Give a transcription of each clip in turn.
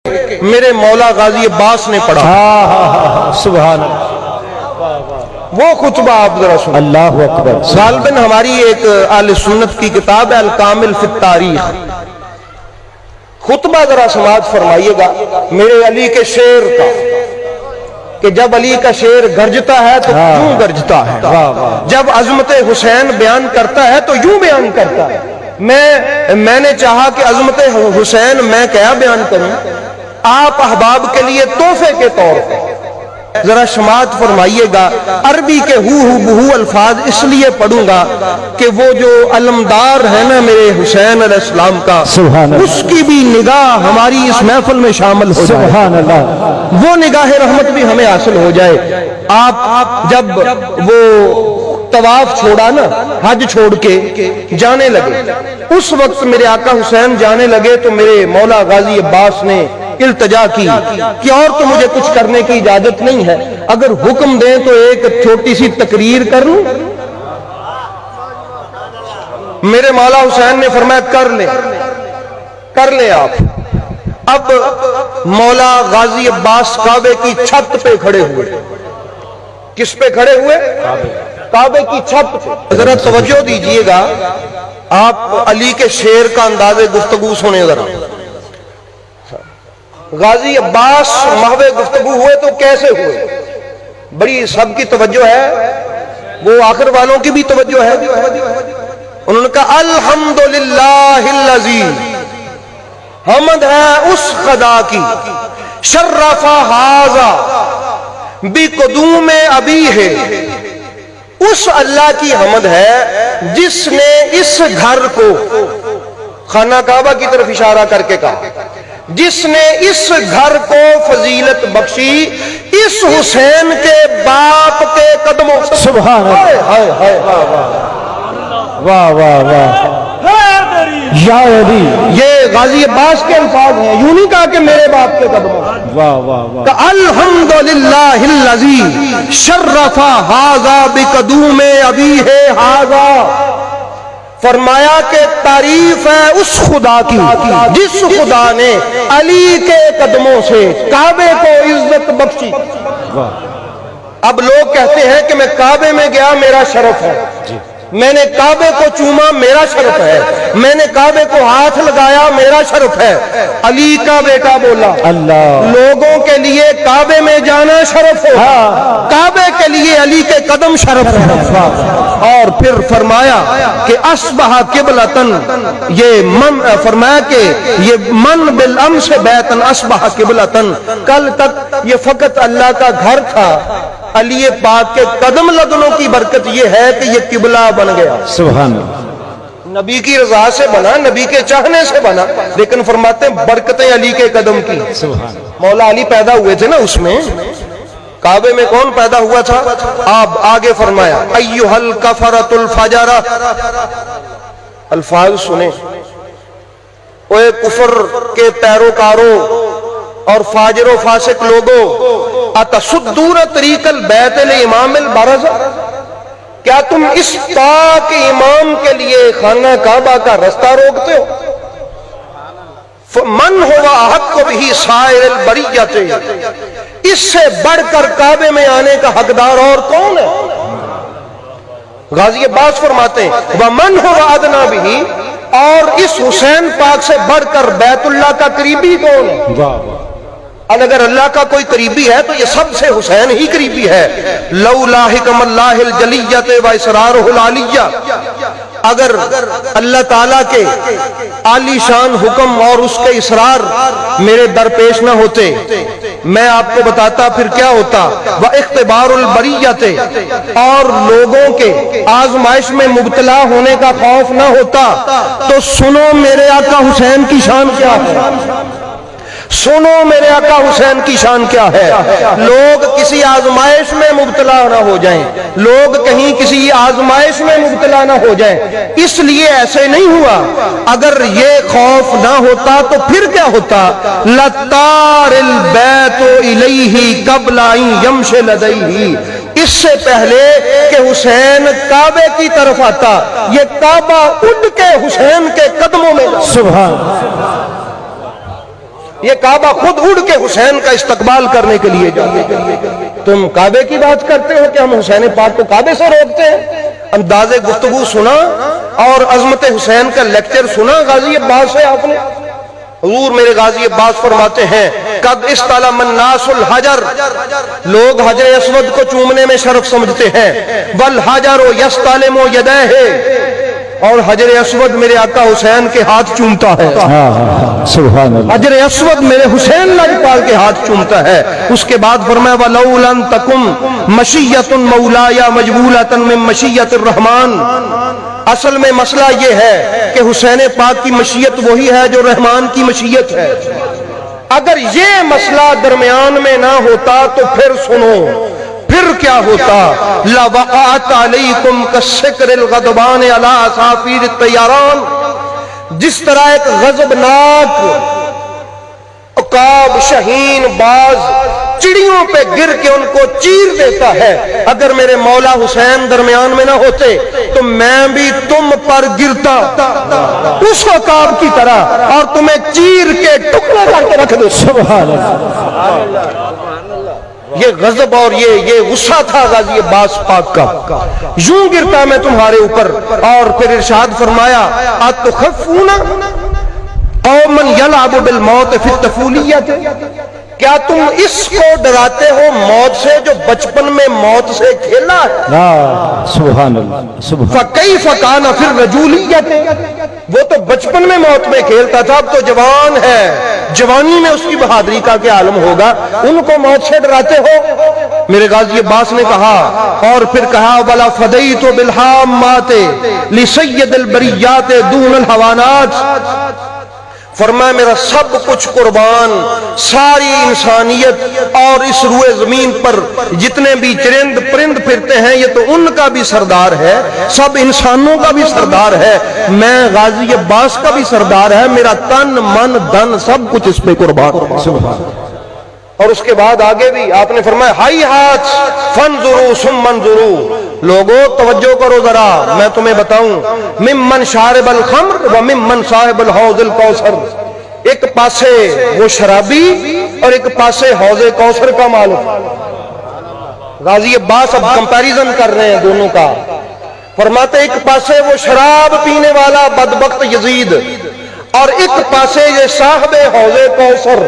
میرے مولا غازی عباس نے پڑھا. سبحان اللہ. وہ خطبہ آپ ذرا سنیں. اللہ اکبر. غالباً ہماری ایک اہل سنت کی کتاب ہے الکامل فی التاریخ. خطبہ ذرا سماعت فرمائیے گا میرے علی کے شعر کا، کہ جب علی کا شعر گرجتا ہے تو یوں گرجتا ہے، جب عظمت حسین بیان کرتا ہے تو یوں بیان کرتا ہے. میں نے چاہا کہ عظمت حسین میں کیا بیان کروں، آپ احباب کے لیے تحفے کے طور پر ذرا سماعت فرمائیے گا. عربی کے ہو بہو الفاظ اس لیے پڑھوں گا کہ وہ جو علمدار ہے نا میرے حسین علیہ السلام کا، اس کی بھی نگاہ ہماری اس محفل میں شامل ہو جائے. سبحان اللہ. وہ نگاہ رحمت بھی ہمیں حاصل ہو جائے. آپ جب وہ طواف چھوڑا نا، حج چھوڑ کے جانے لگے، اس وقت میرے آقا حسین جانے لگے تو میرے مولا غازی عباس نے التجا کی کہ اور تو مجھے کچھ کرنے کی اجازت نہیں ہے، اگر حکم دیں تو ایک چھوٹی سی تقریر کر لوں. میرے مولا حسین نے فرمایا کر لیں آپ. اب مولا غازی عباس کعبے کی چھت پہ کھڑے ہوئے. کس پہ کھڑے ہوئے؟ کعبے کی چھت پہ. ذرا توجہ دیجئے گا، آپ علی کے شعر کا انداز گفتگو سنیں ذرا. غازی عباس محو گفتگو ہوئے تو کیسے ہوئے؟ بڑی سب کی توجہ ہے، وہ آخر والوں کی بھی توجہ ہے. انہوں نے کہا الحمدللہ الذی، حمد ہے اس خدا کی، شرف ھذا بقدوم ابی ہے، اس اللہ کی حمد ہے جس نے اس گھر کو، خانہ کعبہ کی طرف اشارہ کر کے کہا، جس نے اس گھر کو فضیلت بخشی اس حسین کے باپ کے قدموں سے. سبحان اللہ. واہ واہ واہ. یا علی. یہ غازی عباس کے الفاظ ہیں، یوں نہیں کہا کہ میرے باپ کے قدموں سے. واہ واہ واہ. کہ الحمدللہ الذی شرف ھذا بقدوم ابیہ ھذا. فرمایا کہ تعریف ہے اس خدا کی جس خدا نے علی کے قدموں سے کعبے کو عزت بخشی. اب لوگ کہتے ہیں کہ میں کعبے میں گیا میرا شرف ہے، میں نے کعبے کو چوما میرا شرف ہے، میں نے کعبے کو ہاتھ لگایا میرا شرف ہے. علی کا بیٹا بولا اللہ. لوگوں کے لیے کعبے میں جانا شرف ہو، کعبے کے لیے علی کے قدم شرف ہے. اور پھر فرمایا کہ اصبح قبلتن، یہ من فرمایا کہ یہ من بالامس بیتن اصبح قبلتن، کل تک یہ فقط اللہ کا گھر تھا، علی پاک کے قدم لگنوں کی برکت یہ ہے کہ یہ قبلہ بن گیا. سبحان اللہ. نبی کی رضا سے بنا، نبی کے چاہنے سے بنا، لیکن فرماتے ہیں برکتیں علی کے قدم کی. سبحان. مولا علی پیدا ہوئے تھے نا اس میں، کعبے میں کون پیدا ہوا تھا؟ آپ آگے فرمایا ایھا الکفرۃ الفجرہ. الفاظ سنیں، اوے کفر کے پیروکاروں اور فاجر و فاسق لوگوں، اتصدون طریق البیت لامام البرز، کیا تم اس پاک امام کے لیے خانہ کعبہ کا رستہ روکتے ہو؟ من ہوا حق بھی سائر البریت، اس سے بڑھ کر کعبے میں آنے کا حقدار اور کون ہے؟ غازی عباس فرماتے ہیں ومن ہوا ادنا بھی، اور اس حسین پاک سے بڑھ کر بیت اللہ کا قریبی کون ہے؟ واہ واہ. اگر اللہ کا کوئی قریبی ہے تو یہ سب سے حسین ہی قریبی ہے. لولا حکم اللہ الجلیت و اسرارہ العلیہ، اگر اللہ تعالیٰ کے عالی شان حکم اور اس کے اسرار میرے درپیش نہ ہوتے، میں آپ کو بتاتا پھر کیا ہوتا. واختبار البریت، اور لوگوں کے آزمائش میں مبتلا ہونے کا خوف نہ ہوتا. تو سنو میرے آقا حسین کی شان کیا ہے، سنو میرے آقا حسین کی شان کیا ہے. لوگ کسی آزمائش میں مبتلا نہ ہو جائیں، لوگ کہیں کسی آزمائش میں مبتلا نہ ہو جائیں، اس لیے ایسے نہیں ہوا. اگر یہ خوف نہ ہوتا تو پھر کیا ہوتا؟ لطار البیت الیہ قبل ان یمشی لدیہ، اس سے پہلے کہ حسین کعبے کی طرف آتا، یہ کعبہ اٹھ کے حسین کے قدموں میں. سبحان. یہ کعبہ خود اڑ کے حسین کا استقبال کرنے کے لیے جاتا ہے۔ تم کعبے کی بات کرتے ہو کہ ہم حسین پاک کو کعبے سے روکتے ہیں؟ انداز گفتگو سنا اور عظمت حسین کا لیکچر سنا غازی عباس سے آپ نے؟ حضور میرے غازی عباس فرماتے ہیں قد استلم الناس الحجر، لوگ حجر اسود کو چومنے میں شرف سمجھتے ہیں، والحجر یستلم یدیہ، اور حجر اسود میرے آقا حسین کے ہاتھ چومتا ہے۔ سبحان اللہ۔ حجر اسود میرے حسین لاجپال کے ہاتھ چومتا ہے۔ اس کے بعد فرمایا وَلَوْ لَمْ تَكُمْ مَشِيَّةٌ مَوْلَايَ مَجْبُولَةً مِّن مَشِيَّةِ الرَّحْمَانِ، اصل میں مسئلہ یہ ہے کہ حسین پاک کی مشیت وہی ہے جو رحمان کی مشیت ہے۔ اگر یہ مسئلہ درمیان میں نہ ہوتا تو پھر سنو پھر کیا ہوتا، لَوَقَعَتْ عَلَيْكُمْ كَالسِّكْرِ الْغَضْبَانِ عَلَىٰ أَصَافِيرِ الطَّيَّرَانِ، جس طرح ایک غضبناک عقاب شاہین باز چڑیوں پہ گر کے ان کو چیر دیتا ہے، اگر میرے مولا حسین درمیان میں نہ ہوتے تو میں بھی تم پر گرتا اس عقاب کی طرح اور تمہیں چیر کے ٹکڑے کر کے رکھ دو۔ سبحان اللہ۔ یہ غضب اور یہ غصہ تھا غازی عباس پاک کا، یوں گرتا میں تمہارے اوپر۔ اور پھر ارشاد فرمایا اتخفون قوما یلعب بالموت فی الطفولیۃ، کیا تم اس کو ڈراتے ہو موت سے جو بچپن میں موت سے کھیلا ہے؟ سبحان اللہ۔ سبحان فَكَيْفَ كَانَ فِي الرَّجُولِيَّةِ، وہ تو بچپن میں موت میں کھیلتا تھا، اب تو جوان ہے، جوانی میں اس کی بہادری کا کیا عالم ہوگا، ان کو موت سے ڈراتے ہو؟ میرے غازی عباس نے کہا اور پھر کہا وَلَا فَدَيْتُ بِالْحَامَّاتِ لِسَيِّدِ الْبَرِيَّاتِ دُونَ الْحَوَانَاتِ، فرمایا میرا سب کچھ قربان، ساری انسانیت اور اس روئے زمین پر جتنے بھی چرند پرند پھرتے ہیں یہ تو ان کا بھی سردار ہے، سب انسانوں کا بھی سردار ہے، میں غازی عباس کا بھی سردار ہے، میرا تن من دھن سب کچھ اس پہ قربان۔ اور اس کے بعد آگے بھی آپ نے فرمایا ہائی ہاتھ فانظروا ثم انظروا، لوگوں توجہ کرو ذرا میں تمہیں بتاؤں، ممن شارب الخمر وممن صاحب الحوض الکوثر، ایک پاسے وہ شرابی اور ایک پاسے حوض کوثر کا مالک۔ غازی عباس اب کمپیریزن کر رہے ہیں دونوں کا، فرماتے ایک پاسے وہ شراب پینے والا بدبخت یزید اور ایک پاسے یہ صاحب حوض کوثر۔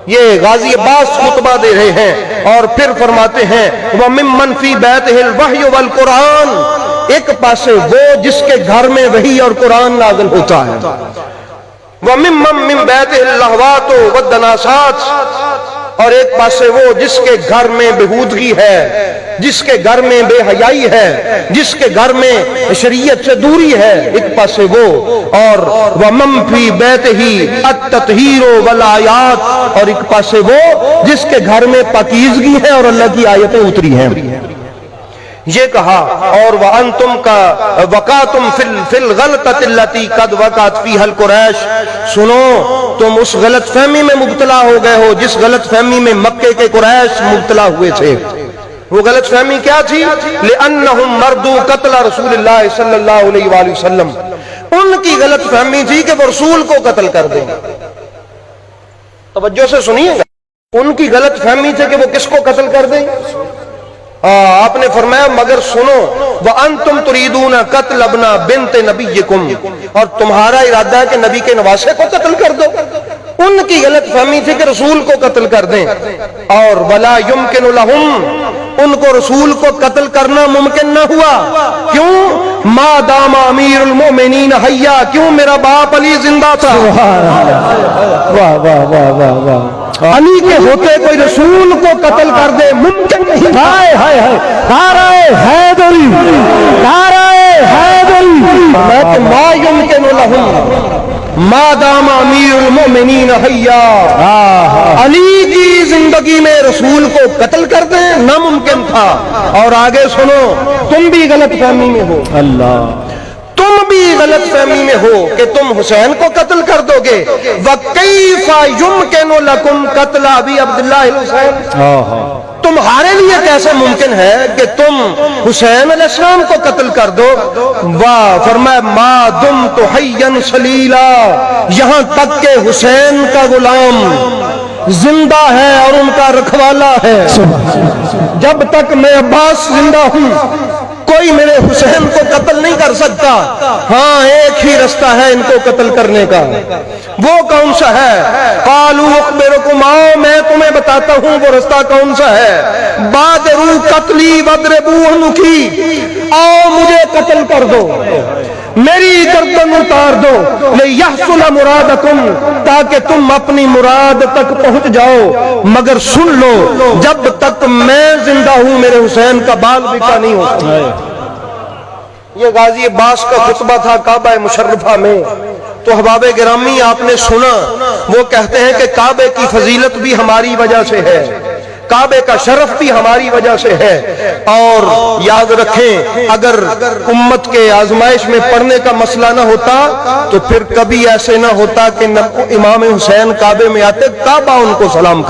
یہ غازی عباس خطبہ دے رہے ہیں اور پھر فرماتے ہیں وَمِمَّنْ فِي بَيْتِهِ الْوَحْيُ وَالْقُرْآنِ، ایک پاسے وہ جس کے گھر میں وحی اور قرآن نازل ہوتا ہے، وَمِمَّنْ مِنْ بَيْتِهِ اللَّهْوَاتُ وَالدَّنَاسَاتُ، اور ایک پاسے وہ جس کے گھر میں بےہودگی ہے، جس کے گھر میں بے حیائی ہے، جس کے گھر میں شریعت سے دوری ہے، ایک پاسے وہ، اور وَمَن فِي بَيْتِهِ التَّطْهِيرُ وَالْآيَاتُ، اور ایک پاسے وہ جس کے گھر میں پاکیزگی ہے اور اللہ کی آیتیں اتری ہیں۔ یہ کہا اور وَأَنْتُمْ کا وَقَاتُمْ فِي الْغَلْطَةِ الَّتِي قَدْ وَقَعَتْ فِيهَا الْقُرَيْشُ، سنو تم اس غلط فہمی میں مبتلا ہو گئے ہو جس غلط فہمی میں مکے کے قریش مبتلا ہوئے تھے۔ وہ غلط فہمی کیا تھی؟ لِأَنَّهُمْ مَرْضُوا قَتْلَ رسول اللہ صلی اللہ علیہ وآلہ وسلم، ان کی غلط فہمی تھی کہ وہ رسول کو قتل کر دیں۔ توجہ سے سنیے گا، ان کی غلط فہمی تھی کہ وہ کس کو قتل کر دیں؟ آپ نے فرمایا مگر سنو وَأَنْتُمْ تُرِيدُونَ قَتْلَ ابْنَ بِنْتِ نَبِيِّكُمْ، اور تمہارا ارادہ ہے کہ نبی کے نواسے کو قتل کر دو۔ ان کی غلط فہمی تھی کہ رسول کو قتل کر دیں، اور وَلَا يُمْكِنُ لَهُمْ، ان کو رسول کو قتل کرنا ممکن نہ ہوا، کیوں؟ مَا دَامَ أَمِيرُ الْمُؤْمِنِينَ حَيًّا، کیوں میرا باپ علی زندہ تھا۔ واہ واہ واہ واہ واہ، علی کے ہوتے کوئی رسول کو قتل کر دے ممکن نہیں۔ ہائے ہائے ہائے، نعرہ حیدری، نعرہ حیدری، ما يمكن لهم ما دام امیر المؤمنین حیا، علی کی زندگی میں رسول کو قتل کر دیں ناممکن تھا۔ اور آگے سنو، تم بھی غلط فہمی میں ہو، اللہ، تم بھی غلط فہمی میں ہو کہ تم حسین کو قتل کر دو گے۔ وَكَيْفَ يُمْكِنُ لَكُمْ قَتْلَ أَبِي عَبْدِ اللَّهِ الْحُسَيْنِ، تو تمہارے لیے کیسے ممکن ہے کہ تم حسین علیہ السلام کو قتل کر دو؟ واہ، فرمایا ما دمت حیا سلیلا، یہاں تک کہ حسین کا غلام زندہ ہے اور ان کا رکھوالا ہے، جب تک میں عباس زندہ ہوں کوئی میرے حسین کو قتل نہیں کر سکتا۔ ہاں ایک ہی رستہ ہے ان کو قتل کرنے کا، وہ کون سا ہے؟ قالوا اخبرکم، آؤ میں تمہیں بتاتا ہوں وہ رستہ کون سا ہے۔ بادروا قتلی واضربوا عنقی، آؤ مجھے قتل کر دو، میری گردن اتار دو، لیحصل مرادکم، تاکہ تم اپنی مراد تک پہنچ جاؤ، مگر سن لو جب تک میں زندہ ہوں میرے حسین کا بال بکا نہیں ہوتا۔ یہ غازی عباس کا خطبہ تھا کعبہ مشرفہ میں۔ تو احباب گرامی آپ نے سنا، وہ کہتے ہیں کہ کعبے کی فضیلت بھی ہماری وجہ سے ہے، کعبے کا شرف بھی ہماری وجہ سے ہے۔ اور یاد رکھیں اگر امت کے آزمائش میں پڑھنے کا مسئلہ نہ ہوتا تو پھر کبھی ایسے نہ ہوتا کہ امام حسین کعبے میں آتے، کعبہ ان کو سلام کرتے۔